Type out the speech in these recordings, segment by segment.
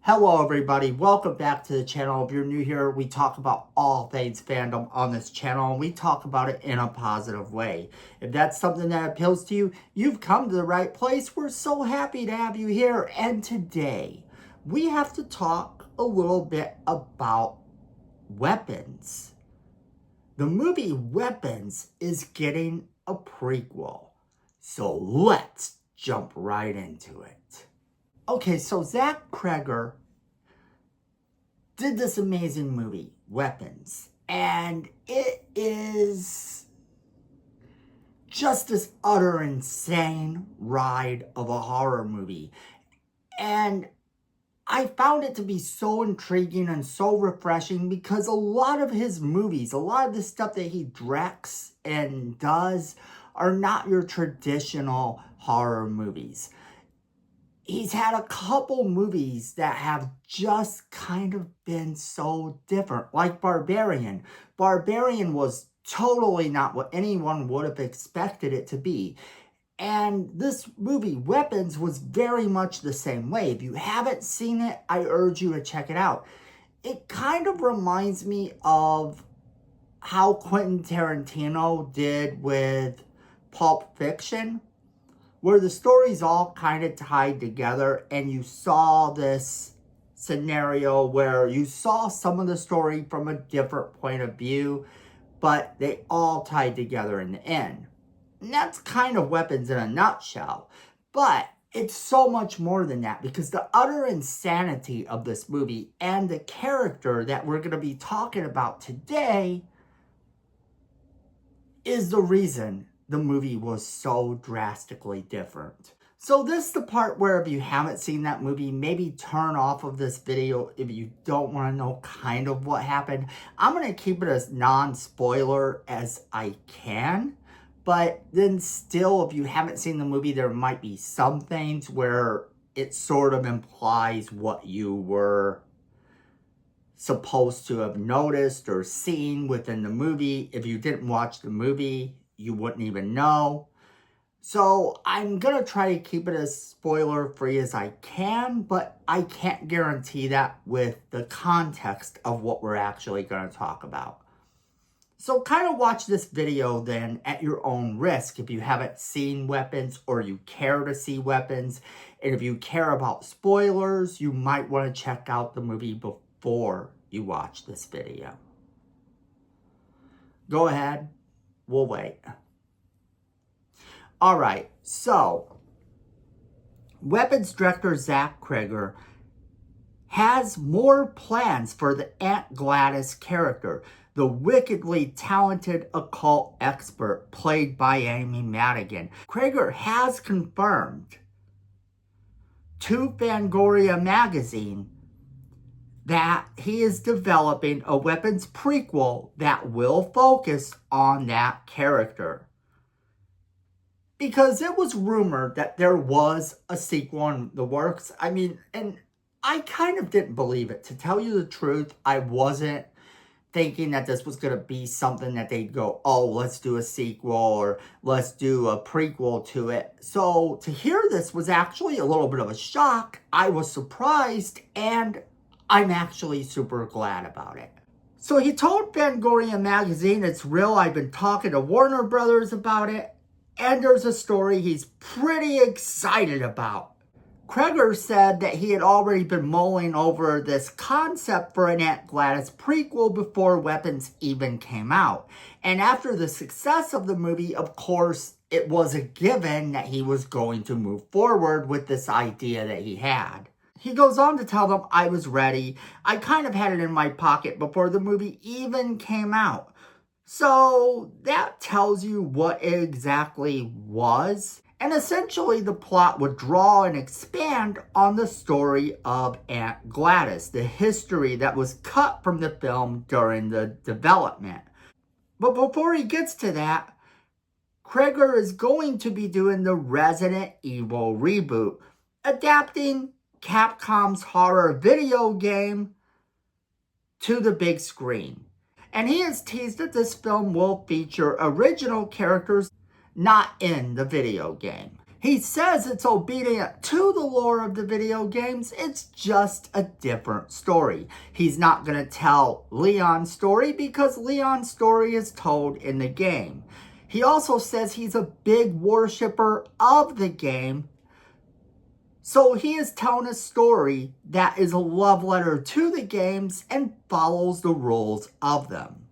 Hello everybody, welcome back to the channel. If you're new here, we talk about all things fandom on this channel and we talk about it in a positive way. If that's something that appeals to you, you've come to the right place. We're so happy to have you here. And today, we have to talk a little bit about weapons. The movie Weapons is getting a prequel. So let's jump right into it. Okay, so Zach Cregger did this amazing movie, Weapons, and it is just this utter insane ride of a horror movie. And I found it to be so intriguing and so refreshing because a lot of his movies, a lot of the stuff that he directs and does are not your traditional horror movies. He's had a couple movies that have just kind of been so different, like Barbarian. Barbarian was totally not what anyone would have expected it to be. And this movie, Weapons, was very much the same way. If you haven't seen it, I urge you to check it out. It kind of reminds me of how Quentin Tarantino did with Pulp Fiction, where the stories all kind of tied together and you saw this scenario where you saw some of the story from a different point of view, but they all tied together in the end. And that's kind of Weapons in a nutshell. But it's so much more than that because the utter insanity of this movie and the character that we're going to be talking about today is the reason the movie was so drastically different. So this is the part where if you haven't seen that movie, maybe turn off of this video if you don't want to know kind of what happened. I'm going to keep it as non-spoiler as I can. But then still, if you haven't seen the movie, there might be some things where it sort of implies what you were supposed to have noticed or seen within the movie. If you didn't watch the movie, you wouldn't even know. So I'm going to try to keep it as spoiler free as I can, but I can't guarantee that with the context of what we're actually going to talk about. So kind of watch this video then at your own risk if you haven't seen Weapons or you care to see Weapons. And if you care about spoilers, you might want to check out the movie before you watch this video. Go ahead. We'll wait. All right, so Weapons director Zach Cregger has more plans for the Aunt Gladys character, the wickedly talented occult expert played by Amy Madigan. Cregger has confirmed to Fangoria magazine that he is developing a Weapons prequel that will focus on that character. Because it was rumored that there was a sequel in the works. I mean, and I kind of didn't believe it. To tell you the truth, I wasn't thinking that this was going to be something that they'd go, oh, let's do a sequel or let's do a prequel to it. So to hear this was actually a little bit of a shock. I was surprised and I'm actually super glad about it. So he told Fangoria magazine it's real. I've been talking to Warner Brothers about it. And there's a story he's pretty excited about. Cregger said that he had already been mulling over this concept for an Aunt Gladys prequel before Weapons even came out. And after the success of the movie, of course, it was a given that he was going to move forward with this idea that he had. He goes on to tell them, I was ready. I kind of had it in my pocket before the movie even came out. So that tells you what it exactly was. And essentially the plot would draw and expand on the story of Aunt Gladys, the history that was cut from the film during the development. But before he gets to that, Cregger is going to be doing the Resident Evil reboot, adapting Capcom's horror video game to the big screen. And he has teased that this film will feature original characters not in the video game. He says it's obedient to the lore of the video games, it's just a different story. He's not going to tell Leon's story because Leon's story is told in the game. He also says he's a big worshiper of the game, so he is telling a story that is a love letter to the games and follows the rules of them.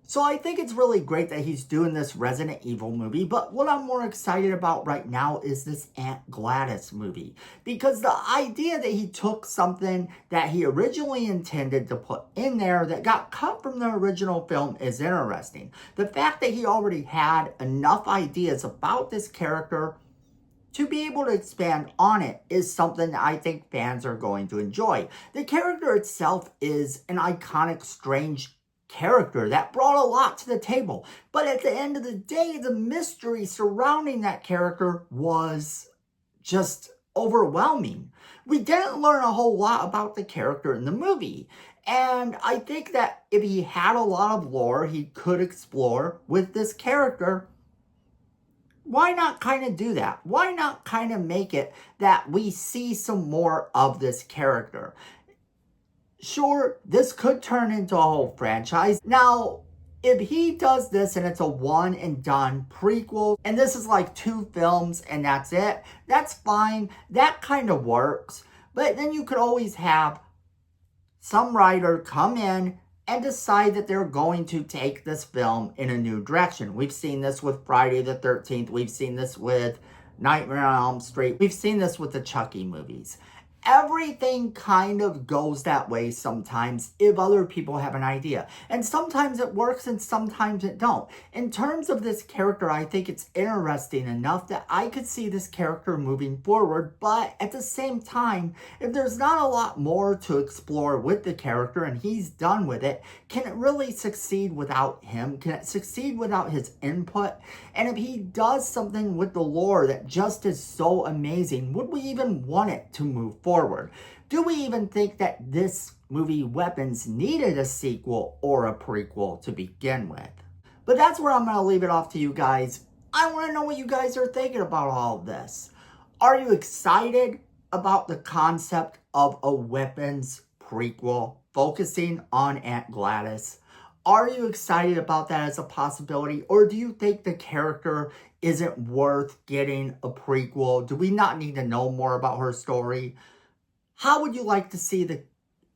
So I think it's really great that he's doing this Resident Evil movie, but what I'm more excited about right now is this Aunt Gladys movie. Because the idea that he took something that he originally intended to put in there that got cut from the original film is interesting. The fact that he already had enough ideas about this character to be able to expand on it is something that I think fans are going to enjoy. The character itself is an iconic, strange character that brought a lot to the table. But at the end of the day, the mystery surrounding that character was just overwhelming. We didn't learn a whole lot about the character in the movie. And I think that if he had a lot of lore he could explore with this character, why not kind of do that? Why not kind of make it that we see some more of this character? Sure, this could turn into a whole franchise. Now, if he does this and it's a one and done prequel, and this is like 2 films and that's it, that's fine. That kind of works. But then you could always have some writer come in and decide that they're going to take this film in a new direction. We've seen this with Friday the 13th. We've seen this with Nightmare on Elm Street. We've seen this with the Chucky movies. Everything kind of goes that way sometimes if other people have an idea. And sometimes it works and sometimes it don't. In terms of this character, I think it's interesting enough that I could see this character moving forward. But at the same time, if there's not a lot more to explore with the character and he's done with it, can it really succeed without him? Can it succeed without his input? And if he does something with the lore that just is so amazing, would we even want it to move forward? Do we even think that this movie Weapons needed a sequel or a prequel to begin with? But that's where I'm going to leave it off to you guys. I want to know what you guys are thinking about all of this. Are you excited about the concept of a Weapons prequel focusing on Aunt Gladys? Are you excited about that as a possibility? Or do you think the character isn't worth getting a prequel? Do we not need to know more about her story? How would you like to see the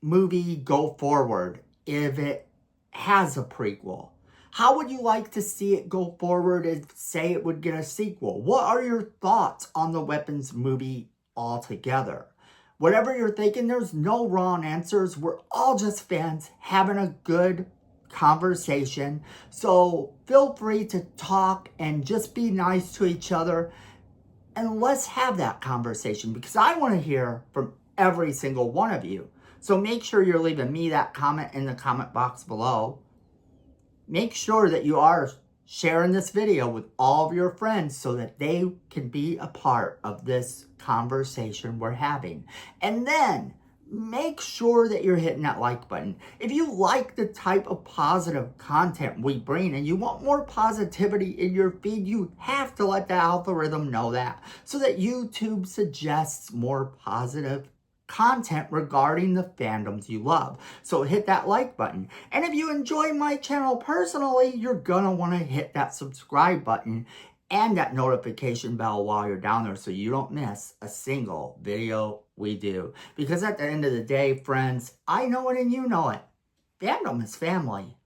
movie go forward if it has a prequel? How would you like to see it go forward and say it would get a sequel? What are your thoughts on the Weapons movie altogether? Whatever you're thinking, there's no wrong answers. We're all just fans having a good conversation. So feel free to talk and just be nice to each other. And let's have that conversation because I want to hear from every single one of you. So make sure you're leaving me that comment in the comment box below. Make sure that you are sharing this video with all of your friends so that they can be a part of this conversation we're having. And then make sure that you're hitting that like button. If you like the type of positive content we bring and you want more positivity in your feed, you have to let the algorithm know that so that YouTube suggests more positive content regarding the fandoms you love. So hit that like button. And if you enjoy my channel personally, you're gonna want to hit that subscribe button and that notification bell while you're down there so you don't miss a single video we do. Because at the end of the day, friends, I know it and you know it. Fandom is family.